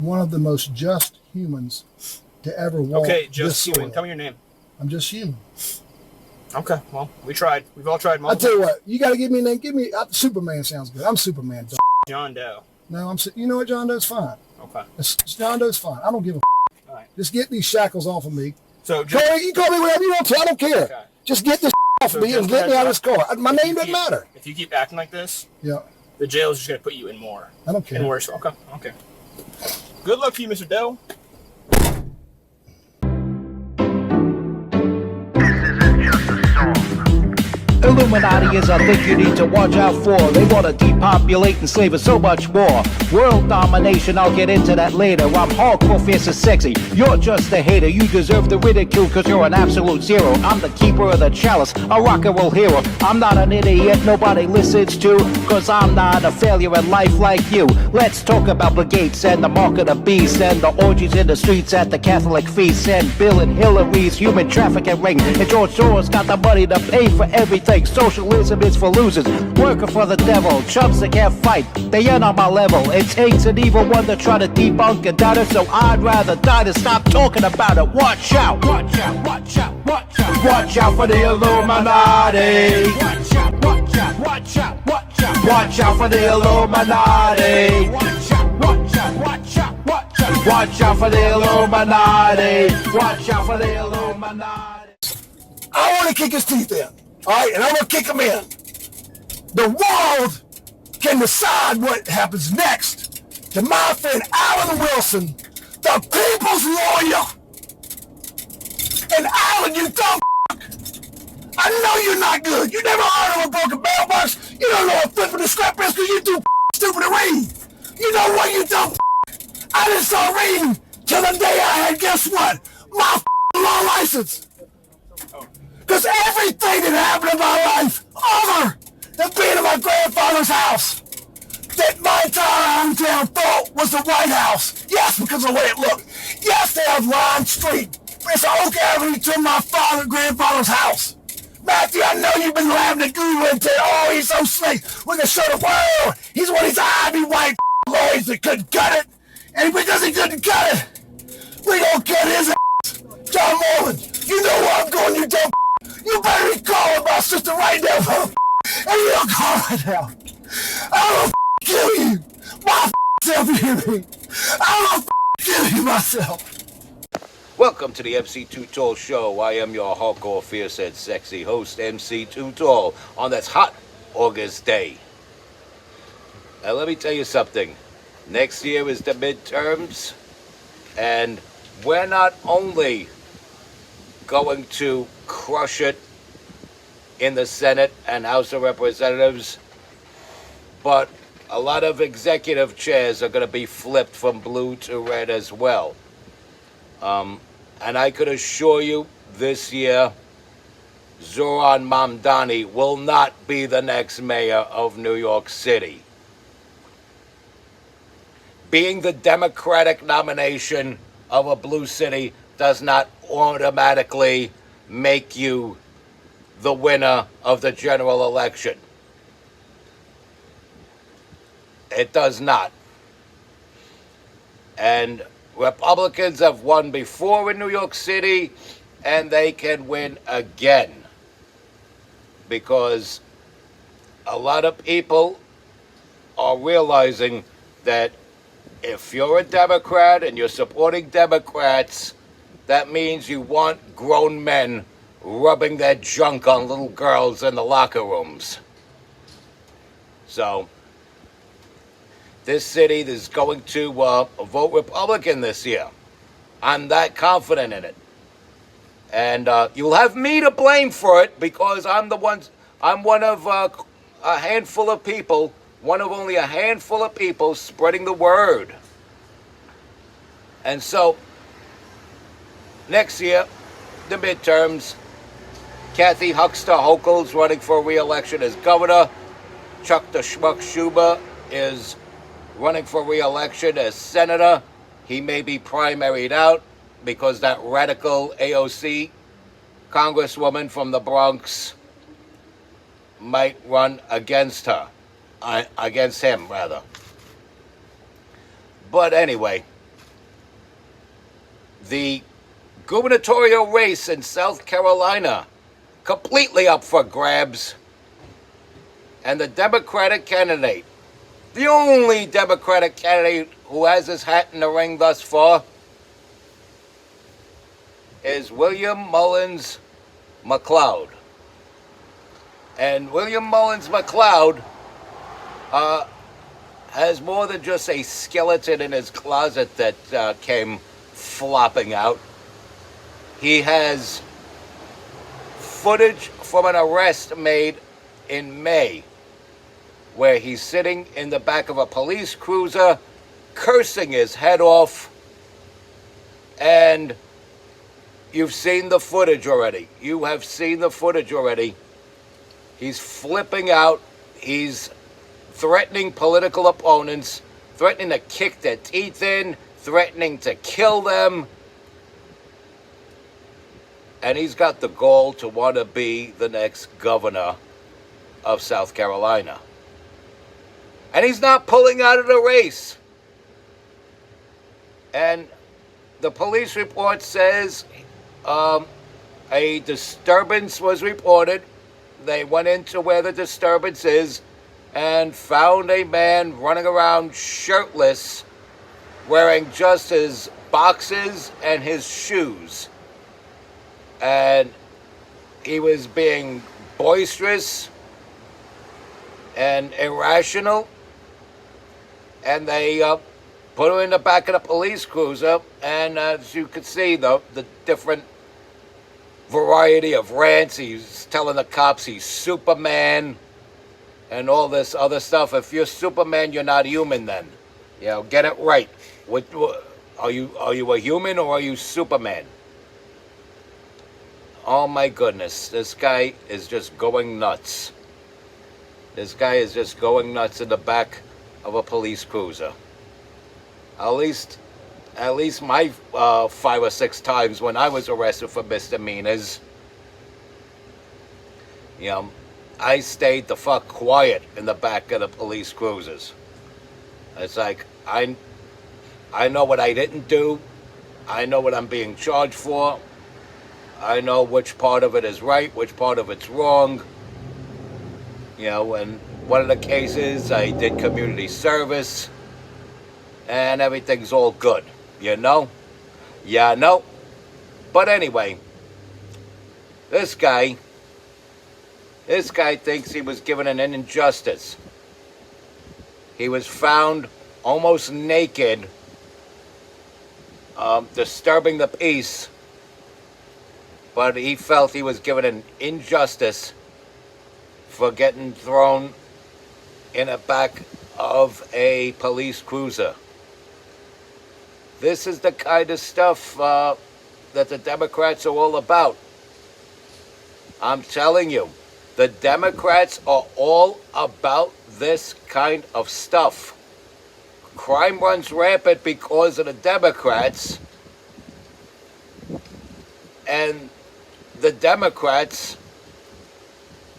one of the most just humans to ever walk. Okay, this just human. soil. Tell me your name. I'm just human. Okay, well, we tried. We've all tried. I tell you what, you got to give me a name. Give me Superman. Sounds good. I'm Superman. John Doe. No, you know what? John Doe's fine. Okay. John Doe's fine. I don't give a. All right. Just get these shackles off of me. So you call me whatever you want to. I don't care. Okay. Just get this off of me and get me out of this car. My name doesn't matter. If you keep acting like this, yeah, the jail's just gonna put you in more. I don't care. And worse. Okay. Okay. Good luck to you, Mr. Doe. Illuminati is a thing you need to watch out for. They want to depopulate and slave us so much more. World domination, I'll get into that later. I'm hardcore, fierce and sexy. You're just a hater. You deserve the ridicule because you're an absolute zero. I'm the keeper of the chalice, a rock and roll hero. I'm not an idiot nobody listens to, because I'm not a failure in life like you. Let's talk about the gates and the mark of the beast and the orgies in the streets at the Catholic feasts and Bill and Hillary's human trafficking ring. And George Soros got the money to pay for everything. Socialism is for losers, working for the devil. Chumps that can't fight, they ain't on my level. It takes an evil one to try to debunk a doubter, so I'd rather die than stop talking about it. Watch out, watch out, watch out, watch out. Watch out for the Illuminati. Watch out, watch out, watch out, watch out. Watch out for the Illuminati. Watch out, watch out, watch out, watch out. Watch out for the Illuminati. Watch out for the Illuminati. I want to kick his teeth in. All right, and I'm going to kick him in. The world can decide what happens next. To my friend Alan Wilson, the people's lawyer. And Alan, you dumb I know you're not good. You never heard of a broken mailbox. You don't know what flipping the scrap is because you too stupid to read. You know what, you dumb I didn't start reading till the day I had, guess what? My law license. Because everything that happened in my life, other than being in my grandfather's house, that my entire hometown thought was the White House. Yes, because of the way it looked. Yes, they have Line Street. It's Oak Avenue to my grandfather's house. Matthew, I know you've been laughing at Google and saying, oh, he's so slick. We can show the world. He's one of these Ivy white lawyers that couldn't cut it. And because he couldn't cut it, we gonna cut his ass. John Mullins, you know where I'm going, you dumb. You better be calling my sister right now, and you don't call right now. I don't kill you. My self, you hear me? I don't kill you myself. Welcome to the MC Too Tall Show. I am your hardcore, fierce, and sexy host, MC Too Tall, on this hot August day. Now, let me tell you something. Next year is the midterms, and we're not only going to crush it in the Senate and House of Representatives, but a lot of executive chairs are going to be flipped from blue to red as well. And I could assure you this year, Zoran Mamdani will not be the next mayor of New York City. Being the Democratic nomination of a blue city does not automatically make you the winner of the general election. It does not. And Republicans have won before in New York City, and they can win again. Because a lot of people are realizing that if you're a Democrat and you're supporting Democrats, that means you want grown men rubbing their junk on little girls in the locker rooms. So, this city is going to vote Republican this year. I'm that confident in it. And you'll have me to blame for it because I'm one of a handful of people, one of only a handful of people spreading the word. And so, next year, the midterms, Kathy Huckster Hochul's running for re-election as governor. Chuck the Schmuck Schumer is running for re-election as senator. He may be primaried out because that radical AOC congresswoman from the Bronx might run against him, rather. But anyway, The gubernatorial race in South Carolina, completely up for grabs. And the Democratic candidate, the only Democratic candidate who has his hat in the ring thus far, is William Mullins McLeod. And William Mullins McLeod has more than just a skeleton in his closet that came flopping out. He has footage from an arrest made in May where he's sitting in the back of a police cruiser cursing his head off. And you've seen the footage already. You have seen the footage already. He's flipping out. He's threatening political opponents, threatening to kick their teeth in, threatening to kill them. And he's got the goal to want to be the next governor of South Carolina. And he's not pulling out of the race. And the police report says a disturbance was reported. They went into where the disturbance is and found a man running around shirtless, wearing just his boxes and his shoes. And he was being boisterous and irrational. And they put him in the back of the police cruiser. And as you could see, the different variety of rants. He's telling the cops he's Superman and all this other stuff. If you're Superman, you're not human then. You know, get it right. What are you a human or are you Superman? Oh my goodness, this guy is just going nuts. This guy is just going nuts in the back of a police cruiser. At least my 5 or 6 times when I was arrested for misdemeanors, you know, I stayed the fuck quiet in the back of the police cruisers. It's like, I know what I didn't do. I know what I'm being charged for. I know which part of it is right, which part of it's wrong. You know, and one of the cases, I did community service, and everything's all good, you know? Yeah, no. But anyway, this guy thinks he was given an injustice. He was found almost naked, disturbing the peace, but he felt he was given an injustice for getting thrown in the back of a police cruiser. This is the kind of stuff that the Democrats are all about. I'm telling you, the Democrats are all about this kind of stuff. Crime runs rampant because of the Democrats, and the Democrats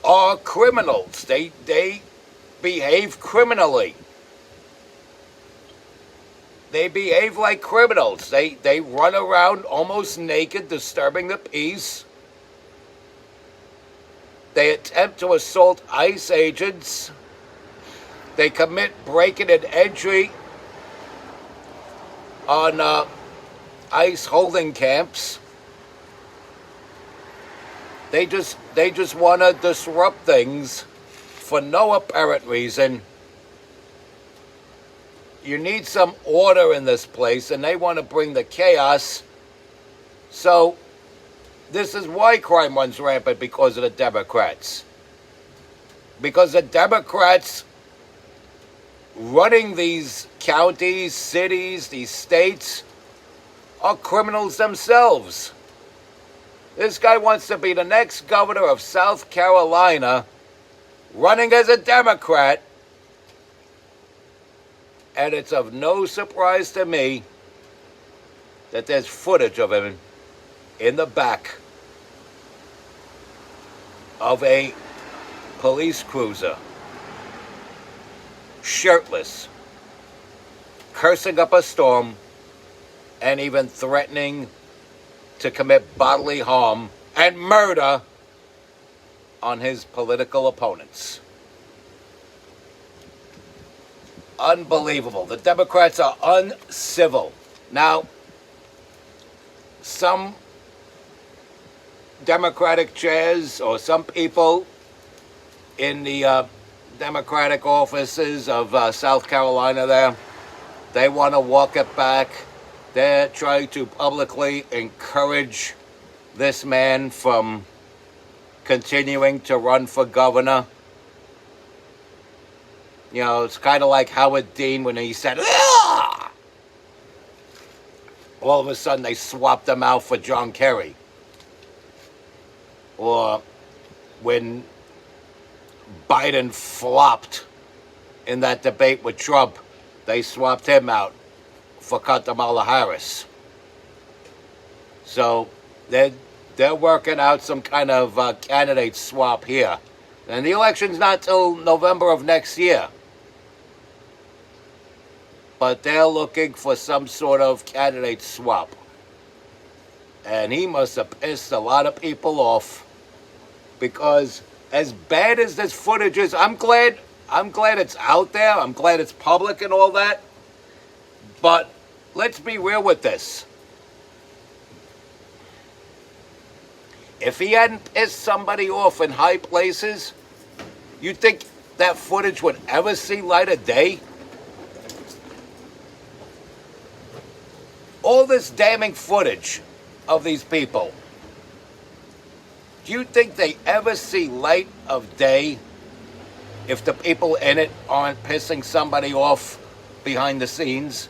are criminals. They behave criminally. They behave like criminals. They run around almost naked, disturbing the peace. They attempt to assault ICE agents. They commit break-in and entry on ICE holding camps. They just want to disrupt things for no apparent reason. You need some order in this place, and they want to bring the chaos. So this is why crime runs rampant, because of the Democrats. Because the Democrats running these counties, cities, these states are criminals themselves. This guy wants to be the next governor of South Carolina, running as a Democrat. And it's of no surprise to me that there's footage of him in the back of a police cruiser, shirtless, cursing up a storm, and even threatening to commit bodily harm and murder on his political opponents. Unbelievable. The Democrats are uncivil. Now, some Democratic chairs or some people in the Democratic offices of South Carolina there, they want to walk it back. They're trying to publicly encourage this man from continuing to run for governor. You know, it's kind of like Howard Dean when he said, "Ah!" All of a sudden they swapped him out for John Kerry. Or when Biden flopped in that debate with Trump, they swapped him out for Kamala Harris. So they're working out some kind of candidate swap here. And the election's not till November of next year. But they're looking for some sort of candidate swap. And he must have pissed a lot of people off. Because as bad as this footage is, I'm glad it's out there. I'm glad it's public and all that. But let's be real with this. If he hadn't pissed somebody off in high places, you think that footage would ever see light of day? All this damning footage of these people, do you think they ever see light of day if the people in it aren't pissing somebody off behind the scenes?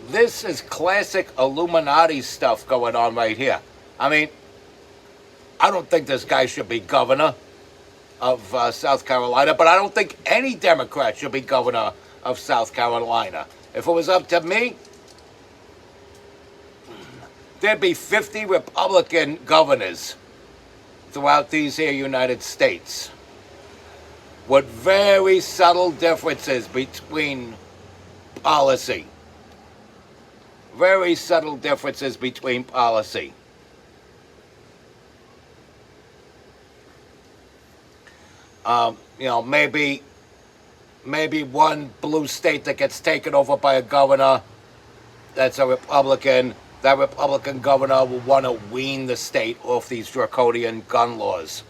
This is classic Illuminati stuff going on right here. I mean, I don't think this guy should be governor of South Carolina, but I don't think any Democrat should be governor of South Carolina. If it was up to me, there'd be 50 Republican governors throughout these here United States with very subtle differences between policy. Very subtle differences between policy. Maybe one blue state that gets taken over by a governor that's a Republican. That Republican governor will want to wean the state off these draconian gun laws.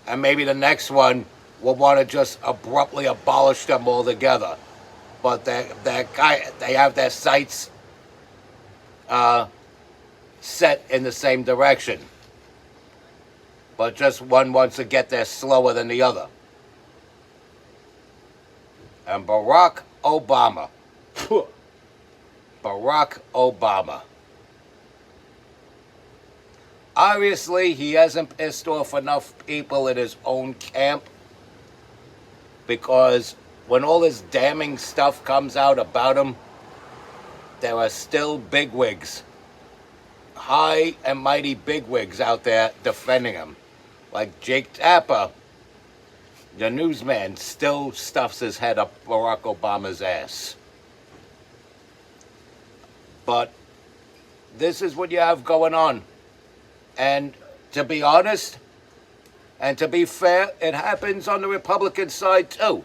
And maybe the next one will want to just abruptly abolish them altogether. But they have their sights set in the same direction. But just one wants to get there slower than the other. And Barack Obama. Barack Obama. Obviously, he hasn't pissed off enough people in his own camp, because when all this damning stuff comes out about him, there are still bigwigs, high and mighty bigwigs out there defending him. Like Jake Tapper, the newsman, still stuffs his head up Barack Obama's ass. But this is what you have going on. And to be honest, and to be fair, it happens on the Republican side too.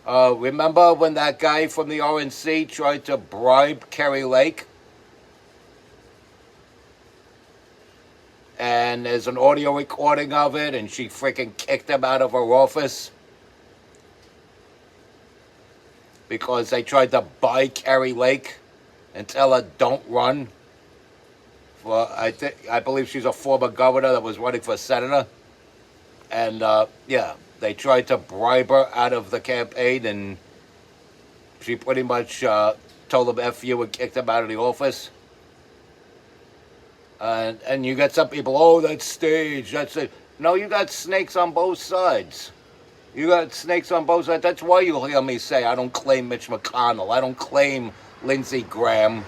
Remember when that guy from the RNC tried to bribe Kerry Lake? And there's an audio recording of it, and she freaking kicked him out of her office because they tried to buy Kerry Lake and tell her don't run. Well, I believe she's a former governor that was running for senator. And, they tried to bribe her out of the campaign, and she pretty much told them F you and kicked him out of the office. And you got some people, oh, that's staged, that's it. No, you got snakes on both sides. You got snakes on both sides. That's why you'll hear me say I don't claim Mitch McConnell. I don't claim Lindsey Graham.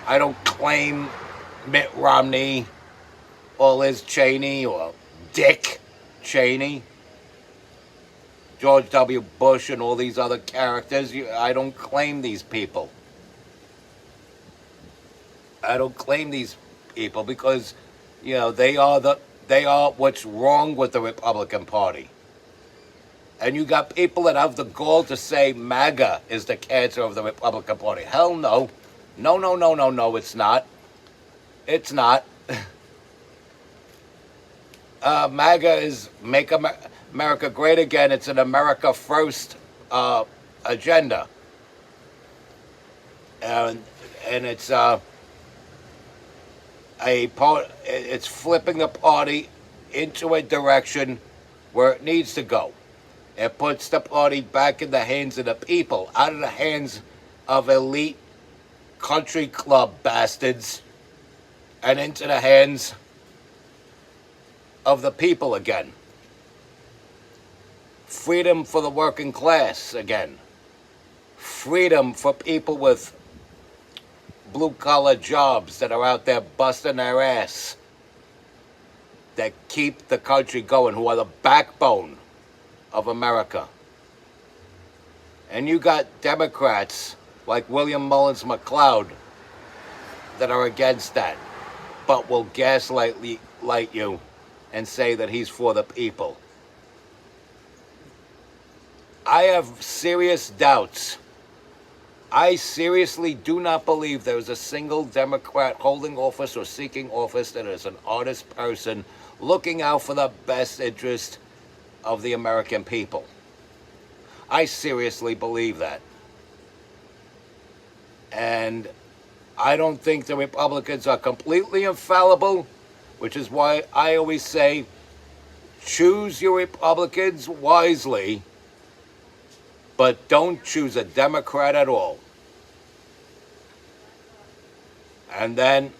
I don't claim Mitt Romney or Liz Cheney or Dick Cheney, George W. Bush and all these other characters. I don't claim these people. I don't claim these people because, they are what's wrong with the Republican Party. And you got people that have the gall to say MAGA is the cancer of the Republican Party. Hell no. No, it's not. It's not. MAGA is Make America Great Again. It's an America First agenda. And it's it's flipping the party into a direction where it needs to go. It puts the party back in the hands of the people, out of the hands of elite country club bastards, and into the hands of the people again. Freedom for the working class again. Freedom for people with blue-collar jobs that are out there busting their ass, that keep the country going, who are the backbone of America. And you got Democrats like William Mullins McLeod that are against that, but will gaslight you and say that he's for the people. I have serious doubts. I seriously do not believe there is a single Democrat holding office or seeking office that is an honest person looking out for the best interest of the American people. I seriously believe that. And I don't think the Republicans are completely infallible, which is why I always say, choose your Republicans wisely, but don't choose a Democrat at all. And then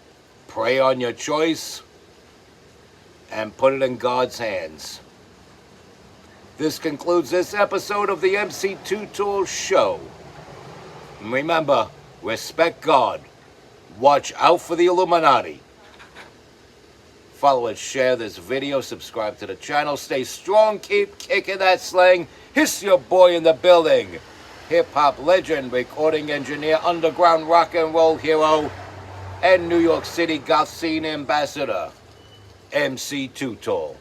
pray on your choice and put it in God's hands. This concludes this episode of the MC2 Tool Show. And remember, respect God. Watch out for the Illuminati. Follow and share this video. Subscribe to the channel. Stay strong. Keep kicking that slang. Hiss your boy in the building. Hip-hop legend, recording engineer, underground rock and roll hero, and New York City goth scene ambassador, MC2 Tool.